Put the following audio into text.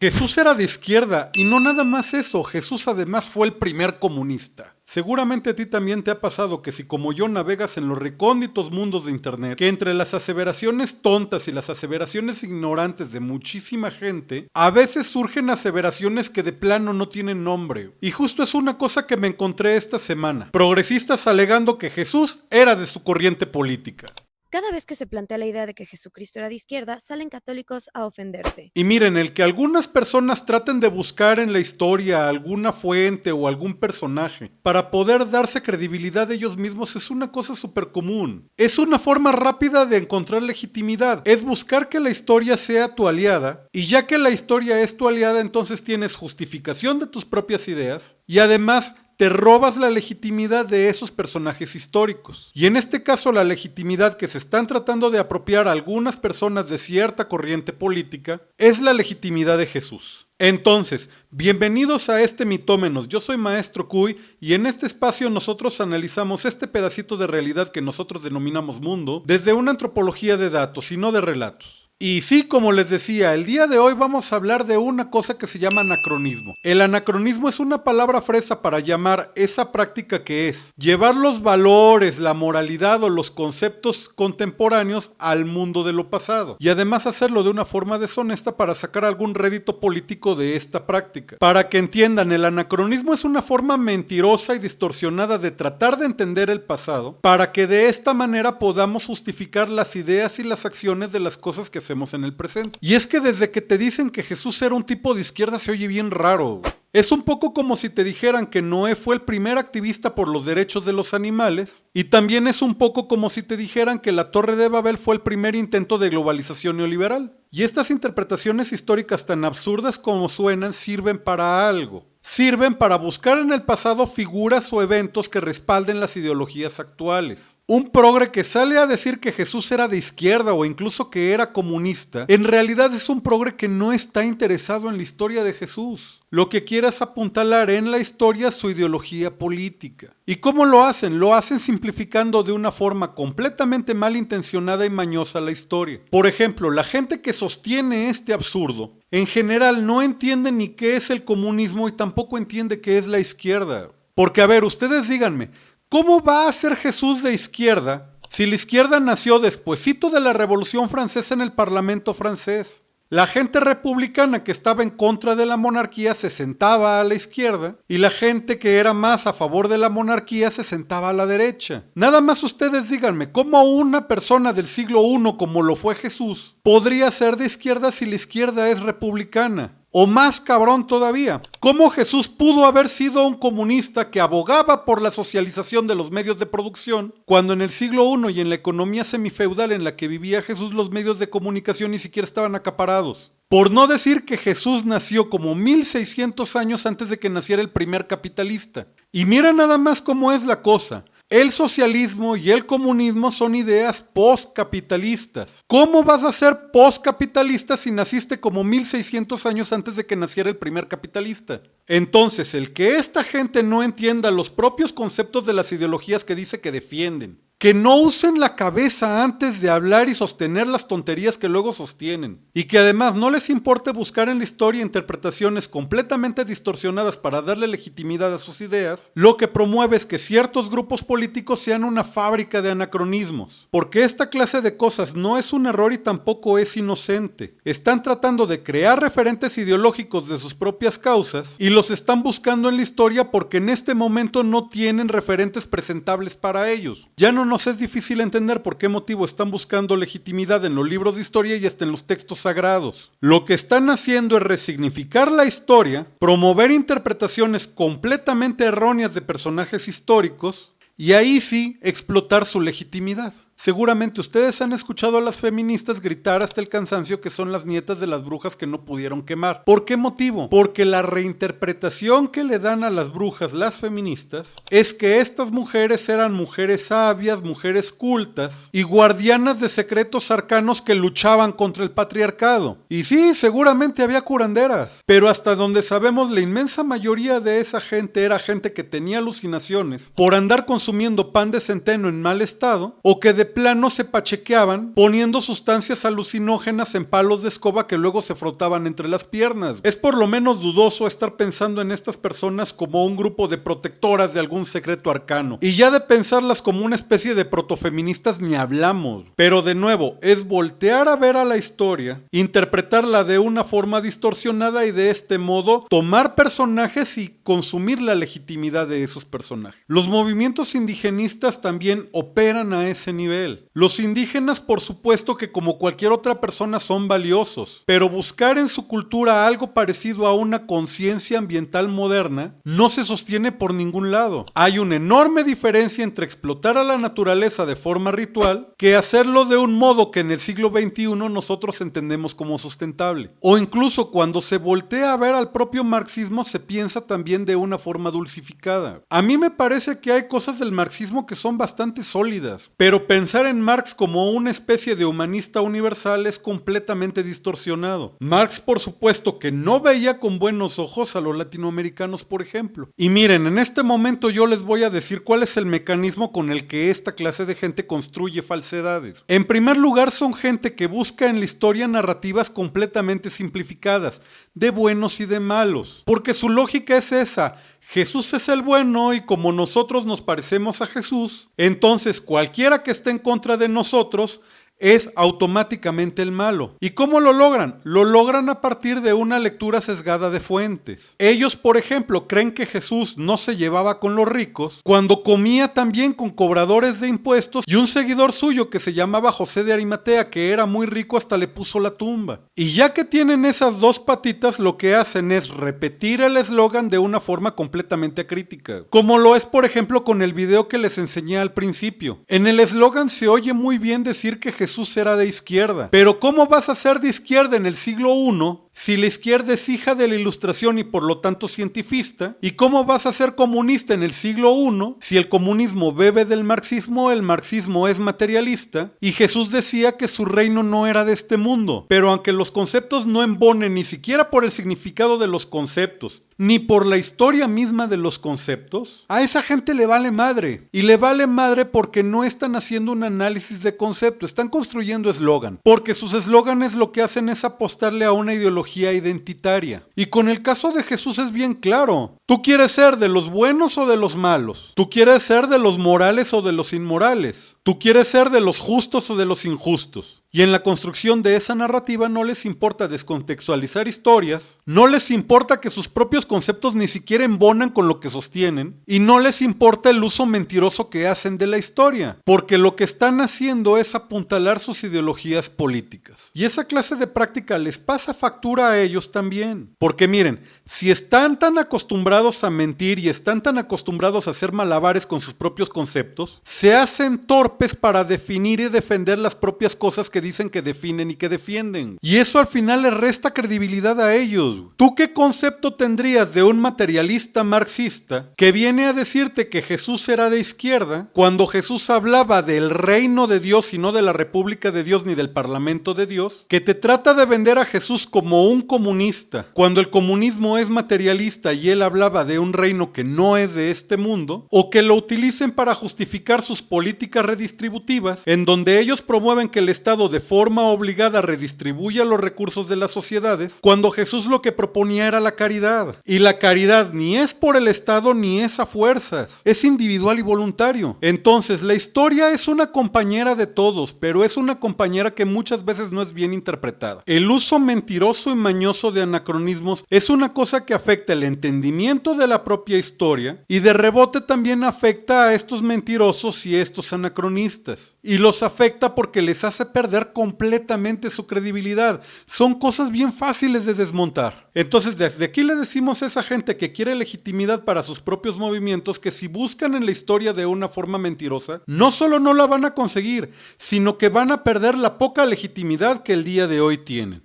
Jesús era de izquierda, y no nada más eso, Jesús además fue el primer comunista. Seguramente a ti también te ha pasado que si como yo navegas en los recónditos mundos de internet, que entre las aseveraciones tontas y las aseveraciones ignorantes de muchísima gente, a veces surgen aseveraciones que de plano no tienen nombre. Y justo es una cosa que me encontré esta semana. Progresistas alegando que Jesús era de su corriente política. Cada vez que se plantea la idea de que Jesucristo era de izquierda, salen católicos a ofenderse. Y miren, el que algunas personas traten de buscar en la historia alguna fuente o algún personaje para poder darse credibilidad a ellos mismos es una cosa súper común. Es una forma rápida de encontrar legitimidad. Es buscar que la historia sea tu aliada, y ya que la historia es tu aliada, entonces tienes justificación de tus propias ideas y además te robas la legitimidad de esos personajes históricos. Y en este caso la legitimidad que se están tratando de apropiar a algunas personas de cierta corriente política es la legitimidad de Jesús. Entonces, bienvenidos a este Mitómenos. Yo soy Maestro Cuy y en este espacio nosotros analizamos este pedacito de realidad que nosotros denominamos mundo desde una antropología de datos y no de relatos. Y sí, como les decía, el día de hoy vamos a hablar de una cosa que se llama anacronismo. El anacronismo es una palabra fresa para llamar esa práctica que es llevar los valores, la moralidad o los conceptos contemporáneos al mundo de lo pasado. Y además hacerlo de una forma deshonesta para sacar algún rédito político de esta práctica. Para que entiendan, el anacronismo es una forma mentirosa y distorsionada de tratar de entender el pasado, para que de esta manera podamos justificar las ideas y las acciones de las cosas que en el presente. Y es que desde que te dicen que Jesús era un tipo de izquierda se oye bien raro. Es un poco como si te dijeran que Noé fue el primer activista por los derechos de los animales, y también es un poco como si te dijeran que la Torre de Babel fue el primer intento de globalización neoliberal. Y estas interpretaciones históricas tan absurdas como suenan sirven para algo. Sirven para buscar en el pasado figuras o eventos que respalden las ideologías actuales. Un progre que sale a decir que Jesús era de izquierda o incluso que era comunista, en realidad es un progre que no está interesado en la historia de Jesús. Lo que quiere es apuntalar en la historia su ideología política. ¿Y cómo lo hacen? Lo hacen simplificando de una forma completamente malintencionada y mañosa la historia. Por ejemplo, la gente que sostiene este absurdo, en general no entiende ni qué es el comunismo y tampoco entiende qué es la izquierda. Porque a ver, ustedes díganme, ¿cómo va a ser Jesús de izquierda si la izquierda nació despuesito de la Revolución Francesa en el Parlamento francés? La gente republicana que estaba en contra de la monarquía se sentaba a la izquierda y la gente que era más a favor de la monarquía se sentaba a la derecha. Nada más ustedes díganme, ¿cómo una persona del siglo I como lo fue Jesús podría ser de izquierda si la izquierda es republicana? O más cabrón todavía, ¿cómo Jesús pudo haber sido un comunista que abogaba por la socialización de los medios de producción, cuando en el siglo I y en la economía semifeudal en la que vivía Jesús los medios de comunicación ni siquiera estaban acaparados? Por no decir que Jesús nació como 1600 años antes de que naciera el primer capitalista. Y mira nada más cómo es la cosa. El socialismo y el comunismo son ideas postcapitalistas. ¿Cómo vas a ser postcapitalista si naciste como 1600 años antes de que naciera el primer capitalista? Entonces, el que esta gente no entienda los propios conceptos de las ideologías que dice que defienden, que no usen la cabeza antes de hablar y sostener las tonterías que luego sostienen, y que además no les importe buscar en la historia interpretaciones completamente distorsionadas para darle legitimidad a sus ideas, lo que promueve es que ciertos grupos políticos sean una fábrica de anacronismos. Porque esta clase de cosas no es un error y tampoco es inocente. Están tratando de crear referentes ideológicos de sus propias causas y los están buscando en la historia porque en este momento no tienen referentes presentables para ellos. Ya no nos es difícil entender por qué motivo están buscando legitimidad en los libros de historia y hasta en los textos sagrados. Lo que están haciendo es resignificar la historia, promover interpretaciones completamente erróneas de personajes históricos y ahí sí explotar su legitimidad. Seguramente ustedes han escuchado a las feministas gritar hasta el cansancio que son las nietas de las brujas que no pudieron quemar. ¿Por qué motivo? Porque la reinterpretación que le dan a las brujas las feministas es que estas mujeres eran mujeres sabias, mujeres cultas y guardianas de secretos arcanos que luchaban contra el patriarcado. Y sí, seguramente había curanderas, pero hasta donde sabemos la inmensa mayoría de esa gente era gente que tenía alucinaciones por andar consumiendo pan de centeno en mal estado o que de plano se pachequeaban poniendo sustancias alucinógenas en palos de escoba que luego se frotaban entre las piernas. Es por lo menos dudoso estar pensando en estas personas como un grupo de protectoras de algún secreto arcano. Y ya de pensarlas como una especie de protofeministas ni hablamos. Pero de nuevo, es voltear a ver a la historia, interpretarla de una forma distorsionada y de este modo tomar personajes y consumir la legitimidad de esos personajes. Los movimientos indigenistas también operan a ese nivel. Los indígenas, por supuesto que como cualquier otra persona son valiosos, pero buscar en su cultura algo parecido a una conciencia ambiental moderna no se sostiene por ningún lado. Hay una enorme diferencia entre explotar a la naturaleza de forma ritual que hacerlo de un modo que en el siglo XXI nosotros entendemos como sustentable. O incluso cuando se voltea a ver al propio marxismo se piensa también de una forma dulcificada. A mí me parece que hay cosas del marxismo que son bastante sólidas, pero pensar en Marx como una especie de humanista universal es completamente distorsionado. Marx, por supuesto, que no veía con buenos ojos a los latinoamericanos, por ejemplo. Y miren, en este momento yo les voy a decir cuál es el mecanismo con el que esta clase de gente construye falsedades. En primer lugar, son gente que busca en la historia narrativas completamente simplificadas, de buenos y de malos, porque su lógica es esa: Jesús es el bueno y como nosotros nos parecemos a Jesús, entonces cualquiera que esté en contra de nosotros es automáticamente el malo. ¿Y cómo lo logran? Lo logran a partir de una lectura sesgada de fuentes. Ellos, por ejemplo, creen que Jesús no se llevaba con los ricos cuando comía también con cobradores de impuestos, y un seguidor suyo que se llamaba José de Arimatea, que era muy rico, hasta le puso la tumba. Y ya que tienen esas dos patitas, lo que hacen es repetir el eslogan de una forma completamente acrítica. Como lo es, por ejemplo, con el video que les enseñé al principio. En el eslogan se oye muy bien decir que Jesús era de izquierda. Pero ¿cómo vas a ser de izquierda en el siglo I si la izquierda es hija de la Ilustración y por lo tanto cientifista? ¿Y cómo vas a ser comunista en el siglo I si el comunismo bebe del marxismo, el marxismo es materialista y Jesús decía que su reino no era de este mundo? Pero aunque los conceptos no embonen ni siquiera por el significado de los conceptos, ni por la historia misma de los conceptos, a esa gente le vale madre. Y le vale madre porque no están haciendo un análisis de concepto, están construyendo eslogan. Porque sus eslóganes lo que hacen es apostarle a una ideología identitaria. Y con el caso de Jesús es bien claro. ¿Tú quieres ser de los buenos o de los malos? ¿Tú quieres ser de los morales o de los inmorales? ¿Tú quieres ser de los justos o de los injustos? Y en la construcción de esa narrativa no les importa descontextualizar historias, no les importa que sus propios conceptos ni siquiera embonan con lo que sostienen, y no les importa el uso mentiroso que hacen de la historia, porque lo que están haciendo es apuntalar sus ideologías políticas. Y esa clase de práctica les pasa factura a ellos también. Porque miren, si están tan acostumbrados a mentir y están tan acostumbrados a hacer malabares con sus propios conceptos, se hacen torpes para definir y defender las propias cosas que dicen que definen y que defienden. Y eso al final les resta credibilidad a ellos. ¿Tú qué concepto tendrías de un materialista marxista que viene a decirte que Jesús era de izquierda cuando Jesús hablaba del reino de Dios y no de la República de Dios ni del Parlamento de Dios? Que te trata de vender a Jesús como un comunista cuando el comunismo es materialista y él hablaba de un reino que no es de este mundo, o que lo utilicen para justificar sus políticas redistributivas en donde ellos promueven que el Estado de forma obligada redistribuya los recursos de las sociedades, cuando Jesús lo que proponía era la caridad. Y la caridad ni es por el Estado ni es a fuerzas, es individual y voluntario. Entonces la historia es una compañera de todos, pero es una compañera que muchas veces no es bien interpretada. El uso mentiroso y mañoso de anacronismos es una cosa que afecta el entendimiento de la propia historia y de rebote también afecta a estos mentirosos y estos anacronistas. Y los afecta porque les hace perder completamente su credibilidad. Son cosas bien fáciles de desmontar. Entonces desde aquí le decimos a esa gente que quiere legitimidad para sus propios movimientos que si buscan en la historia de una forma mentirosa, no solo no la van a conseguir, sino que van a perder la poca legitimidad que el día de hoy tienen.